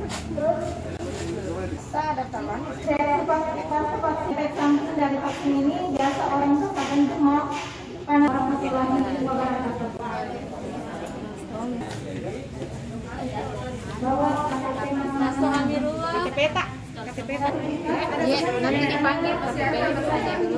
Kita ada taman. Efek samping dari vaksin ini biasa orang tuh kadang demam karena orang masih lahir di beberapa Langsung amirullah. peta. Iya, nanti dipanggil masih aja dulu.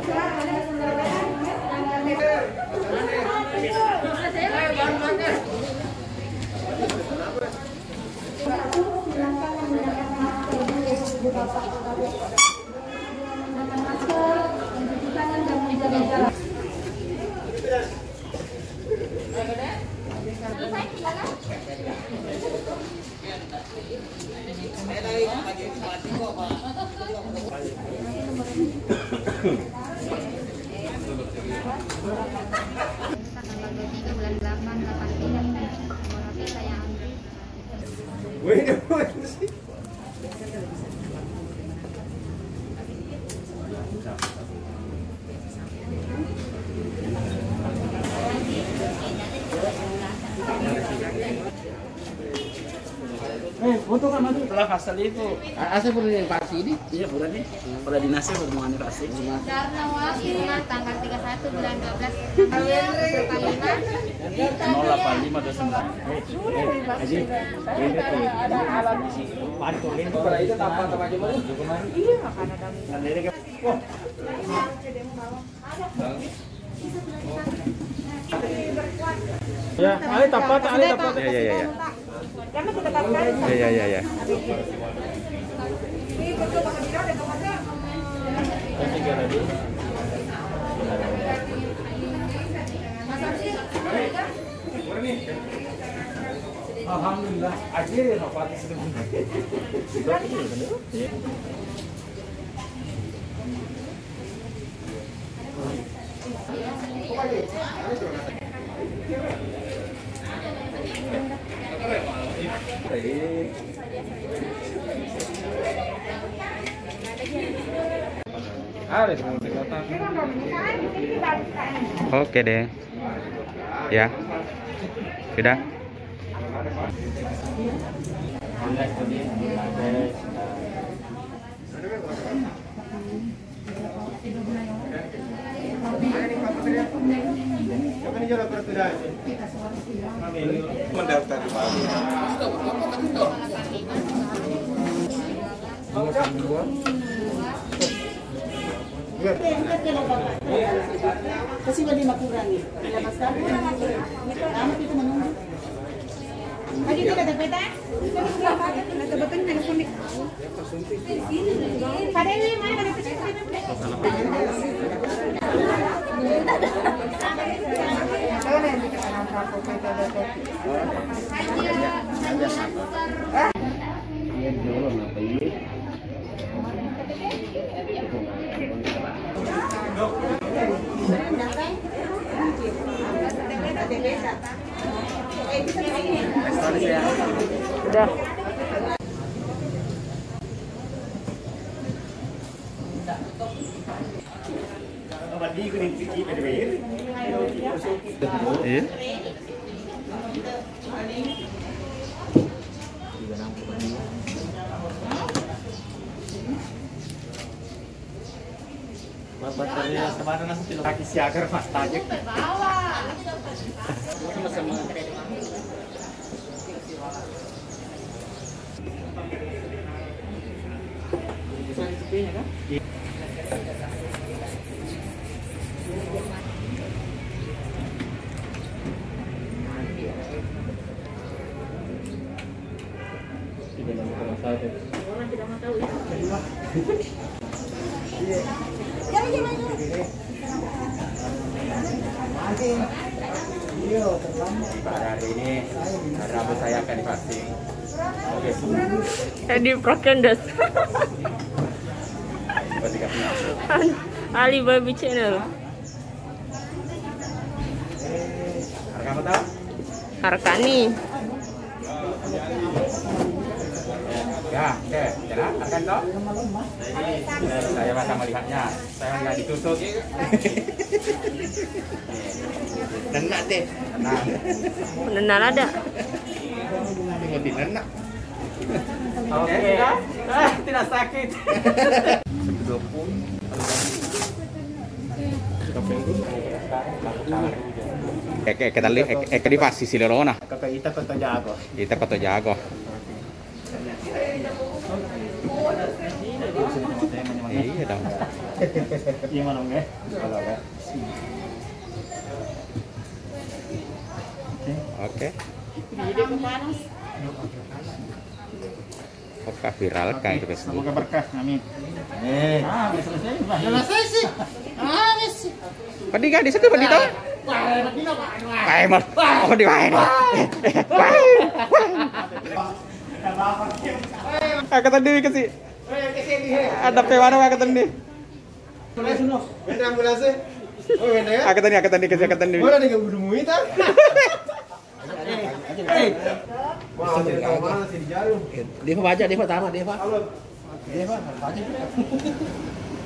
Setelah hasil itu, asal perlu yang pasti ini? iya bulan nih, pada dinasnya bermuani pasti. Karena wakilnya tanggal 31 bulan 12 tahun 085. Pada itu tanpa tempat cuma iya Karena Ya, ali tapat, ali tapat. ya. Karena kita katakan Ya. alhamdulillah aja ya dapat itu. Oke deh. Ya. Sudah. Mendaftar kasih bagi kurangi. Lepas kali amat itu menunggu. Lagi tidak ada peta? Ada betul telepon di. Pada ini mana ada peta? Udah. Iya. Baterainya kemarin nasi lagi siagar mas tajik. Orang tidak mau tahu itu. Pada hari ini Rabu saya akan divaksin. Oke. Edi Prokendas. Ali Baby Channel. Harga apa tahu? Harkani. Ya, oke. Jalan, harga toh? Saya masa melihatnya. Saya melihat ditusuk. Nenak deh. Nah, Benar ada. Lebih nenak. Oke, sudah? Tidak sakit. 20. Kita lihat, di pasti si Lerona. Kakak Ita Kota Jago. Kita Kota Jago. Iya dong. Gimana nggak? Kalau nggak. Oke. Apakah viral kan itu Facebook? Semoga berkah, amin. Selesai. Selesai sih. Wis. Padi kan di situ padi tahu? Kayak mas, oh di mana? Kata dia kasih. Ada pewana kata dia. Benda ambulans. Oh, benda ya. Kata dia kasih. Mana nih udah muit ah? Wah, mana sih di jarum? Deva baca, Deva tamat, Deva. Deva, baca.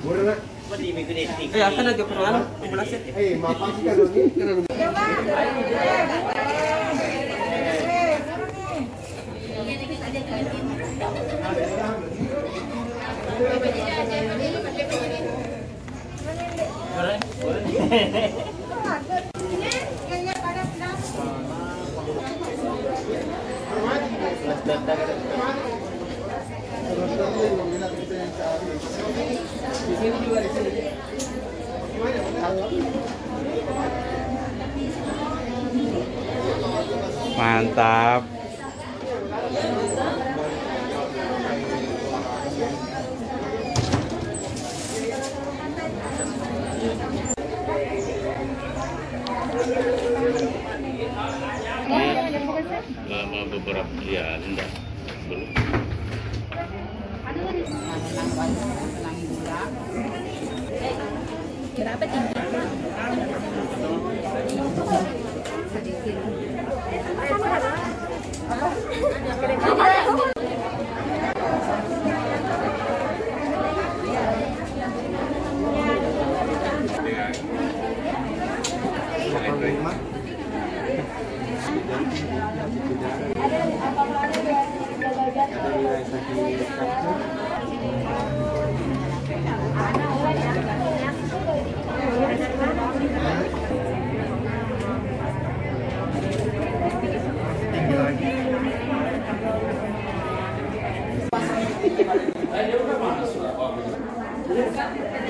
Murna. akan ada keperluan ambulansnya. Maaf sih kalau ini. Mantap. Lama beberapa ya enggak belum. Berapa tinggi?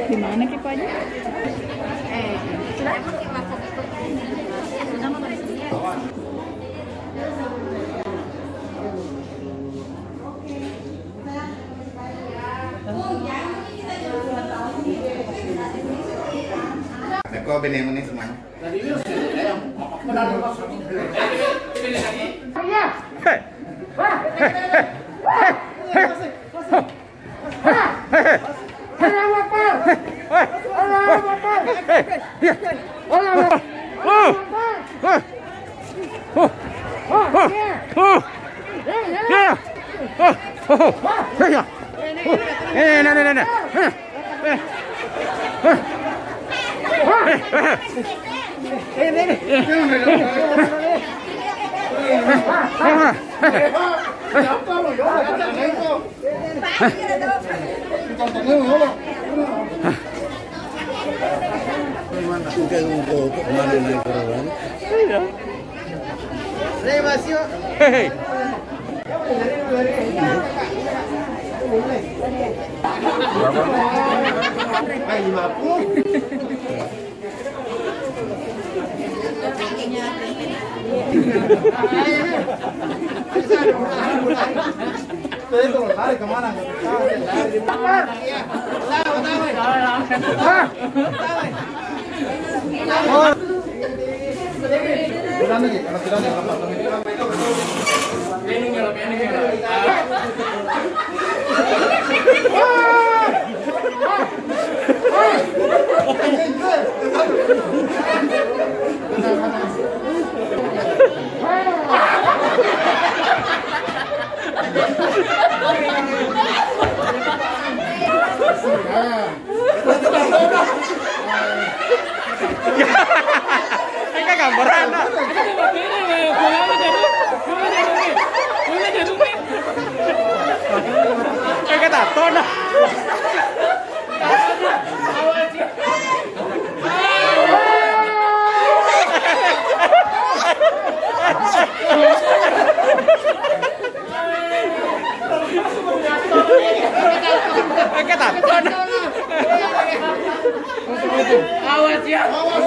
Gimana kipanya? Kok bener ini semuanya? Kayak tato dah. Kayak tato dah. Awas ya. Awas.